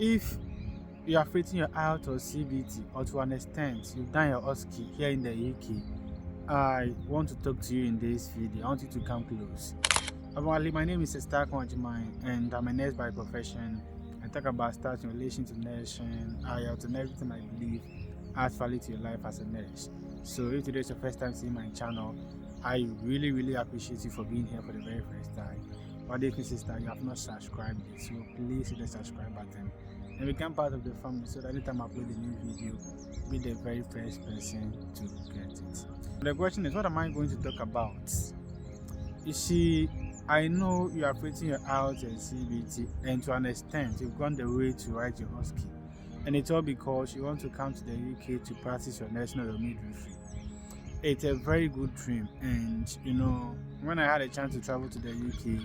If you are facing your IELTS or CBT, or to an extent you've done your OSCE here in the UK, I want to talk to you in this video. I want you to come close. My name is Esther Kwanjimai, and I'm a nurse by profession. I talk about stuff in relation to nursing, IELTS, and everything I believe adds value to your life as a nurse. So if today is your first time seeing my channel, I really appreciate you for being here for the very first time. But if you sister, you have not subscribed yet, so please hit the subscribe button and become part of the family, so that anytime I upload a new video, be the very first person to get it. The question is, what am I going to talk about? You see, I know you are facing your IELTS and CBT, and to an extent you've gone the way to write your OSCE, and it's all because you want to come to the UK to practice your national midwifery. It's a very good dream, and you know, when I had a chance to travel to the UK,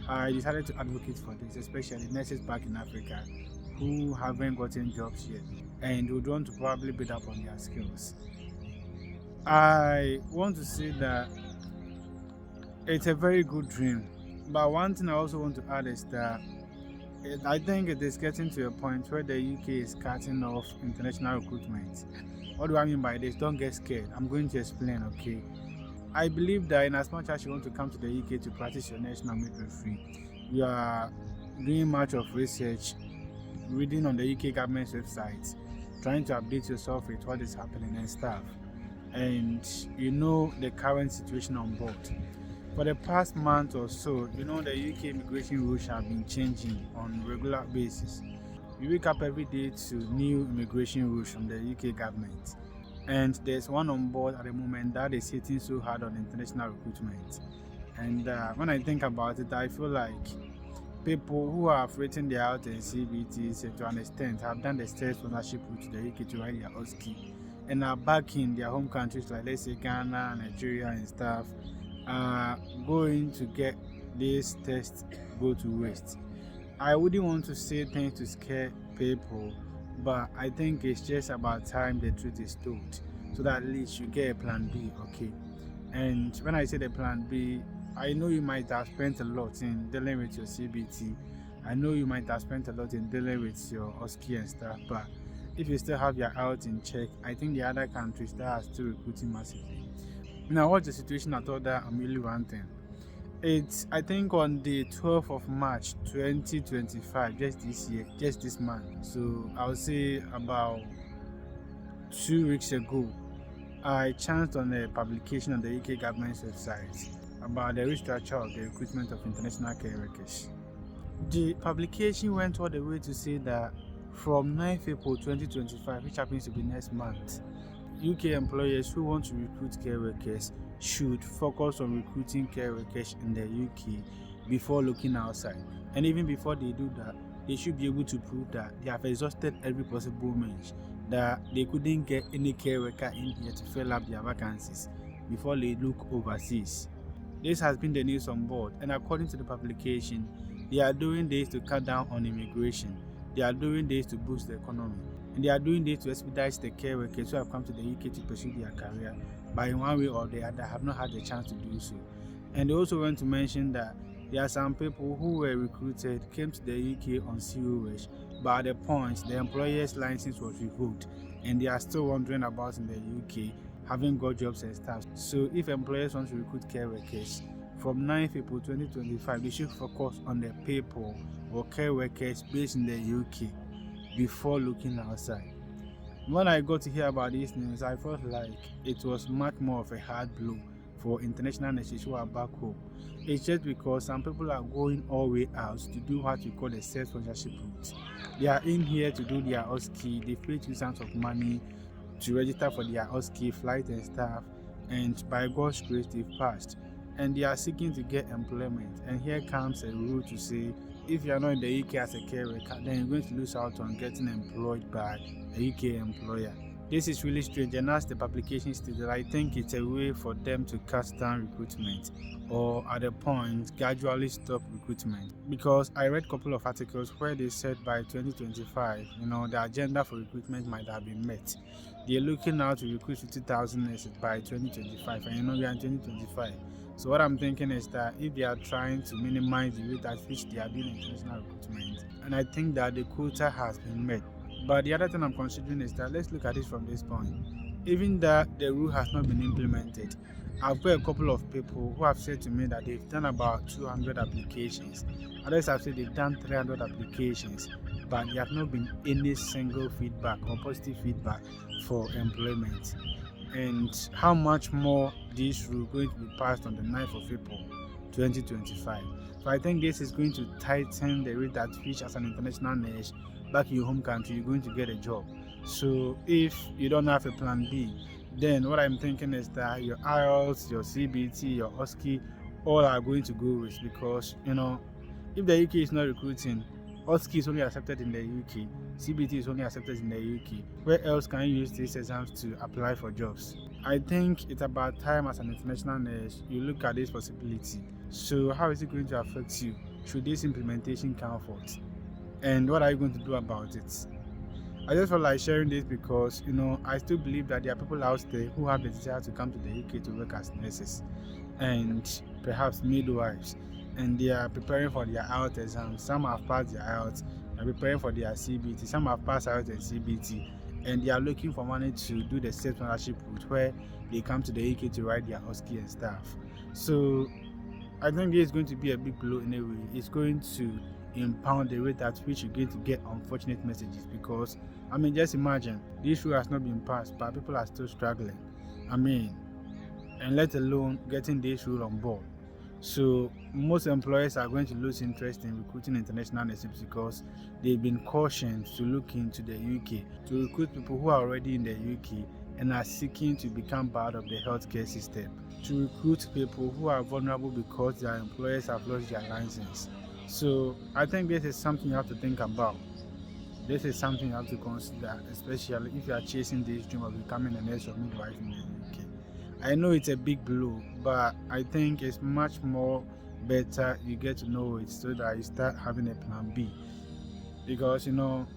I decided to advocate for this, especially nurses back in Africa who haven't gotten jobs yet and would want to probably build up on their skills. I want to say that it's a very good dream, but one thing I also want to add is that I think it is getting to a point where the UK is cutting off international recruitment. What do I mean by this? Don't get scared. I'm going to explain, okay? I believe that in as much as you want to come to the UK to practice your national midwifery, you are doing much of research, reading on the UK government's website, trying to update yourself with what is happening and stuff, and you know the current situation on board. For the past month or so, you know the UK immigration rules have been changing on a regular basis. You wake up every day to new immigration rules from the UK government, and there's one on board at the moment that is hitting so hard on international recruitment. And when I think about it, I feel like people who have written their IELTS and CBT to an extent have done the sponsorship route to the UK to write their OSCE, and are back in their home countries like, let's say, Ghana, Nigeria and stuff, going to get this test go to waste. I wouldn't want to say things to scare people, but I think it's just about time the truth is told, so that at least you get a plan B, okay? And when I say the plan B, I know you might have spent a lot in dealing with your CBT. I know you might have spent a lot in dealing with your OSCE and stuff, but if you still have your IELTS in check, I think the other countries that are still recruiting massively. Now, what's the situation at all that I'm really wanting? It's, I think, on the 12th of March 2025, just this year, just this month. So I would say about 2 weeks ago, I chanced on a publication on the UK government's website about the restructure of the recruitment of international care workers. The publication went all the way to say that from 9th April 2025, which happens to be next month, UK employers who want to recruit care workers should focus on recruiting care workers in the UK before looking outside. And even before they do that, they should be able to prove that they have exhausted every possible means, that they couldn't get any care worker in here to fill up their vacancies before they look overseas. This has been the news on board, and according to the publication, they are doing this to cut down on immigration. They are doing this to boost the economy, and they are doing this to expedite the care workers who have come to the UK to pursue their career, but in one way or the other have not had the chance to do so. And they also want to mention that there are some people who were recruited, came to the UK on COS, but at the point the employer's license was revoked, and they are still wandering about in the UK, having got jobs and stuff. So if employers want to recruit care workers from 9th April 2025, they should focus on the people or care workers based in the UK before looking outside. When I got to hear about this news, I felt like it was much more of a hard blow for international nurses who are back home. It's just because some people are going all the way out to do what we call the self-sponsorship route. They are in here to do their OSCE, they pay 2 sums of money to register for their OSCE, flight and stuff, and by God's grace they've passed, and they are seeking to get employment. And here comes a rule to say, if you are not in the UK as a care worker, then you're going to lose out on getting employed by a UK employer. This is really strange, and as the publication stated, I think it's a way for them to cut down recruitment, or at a point gradually stop recruitment. Because I read a couple of articles where they said by 2025, the agenda for recruitment might have been met. They're looking now to recruit 50,000 nurses by 2025, and we are in 2025. So what I'm thinking is that if they are trying to minimize the rate at which they are doing international recruitment, and I think that the quota has been met. But the other thing I'm considering is that let's look at it from this point. Even that the rule has not been implemented, I've got a couple of people who have said to me that they've done about 200 applications. Others have said they've done 300 applications, but there have not been any single feedback or positive feedback for employment. And how much more this rule going to be passed on the 9th of April 2025. So I think this is going to tighten the rate at which, as an international nurse back in your home country, you're going to get a job. So if you don't have a plan B, then what I'm thinking is that your IELTS, your CBT, your OSCE, all are going to go with, because if the UK is not recruiting, OSCE is only accepted in the UK, CBT is only accepted in the UK. Where else can you use these exams to apply for jobs? I think it's about time, as an international nurse, you look at this possibility. So how is it going to affect you should this implementation come forth? And what are you going to do about it? I just felt like sharing this because, I still believe that there are people out there who have the desire to come to the UK to work as nurses and perhaps midwives, and they are preparing for their IELTS exams. Some have passed their IELTS, they are preparing for their CBT. Some have passed IELTS and CBT, and they are looking for money to do the self-sponsorship route where they come to the UK to write their OSCE and stuff. So I think this is going to be a big blow in a way. It's going to impound the rate at which you're going to get unfortunate messages, because just imagine this rule has not been passed, but people are still struggling. And let alone getting this rule on board. So most employers are going to lose interest in recruiting international nurses because they've been cautioned to look into the UK to recruit people who are already in the UK and are seeking to become part of the healthcare system, to recruit people who are vulnerable because their employers have lost their license. So I think this is something you have to think about. This is something you have to consider, especially if you are chasing this dream of becoming a nurse or midwife in the UK. I know it's a big blow, but I think it's much more better you get to know it so that you start having a plan B. Because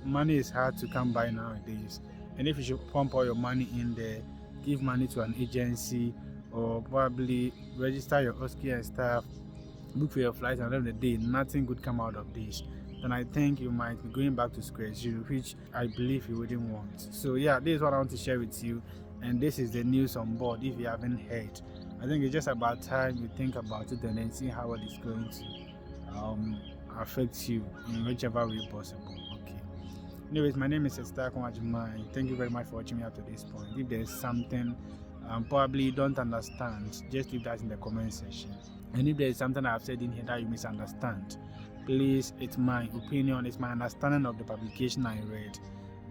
money is hard to come by nowadays, and if you should pump all your money in there, give money to an agency, or probably register your OSCE and stuff, book for your flights, and at the end of the day nothing good come out of this, then I think you might be going back to square zero, which I believe you wouldn't want. So yeah, this is what I want to share with you, and this is the news on board. If you haven't heard, I think it's just about time you think about it and then see how it is going to affect you in whichever way possible. Okay. Anyways, my name is Esther Kwajima. Thank you very much for watching me up to this point. If there's something probably you don't understand, just leave that in the comment section. And if there is something I've said in here that you misunderstand, please, it's my opinion, it's my understanding of the publication I read.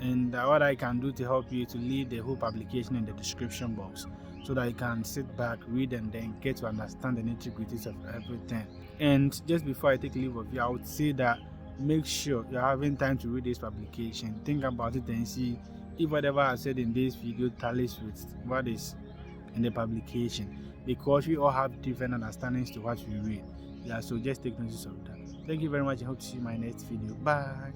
And what I can do to help you to leave the whole publication in the description box so that you can sit back, read, and then get to understand the nitty-gritties of everything. And just before I take leave of you, I would say that make sure you're having time to read this publication. Think about it and see if whatever I said in this video tallies with what is in the publication, because we all have different understandings to what we read. Yeah, so just take notice of that. Thank you very much. I hope to see you in my next video. Bye.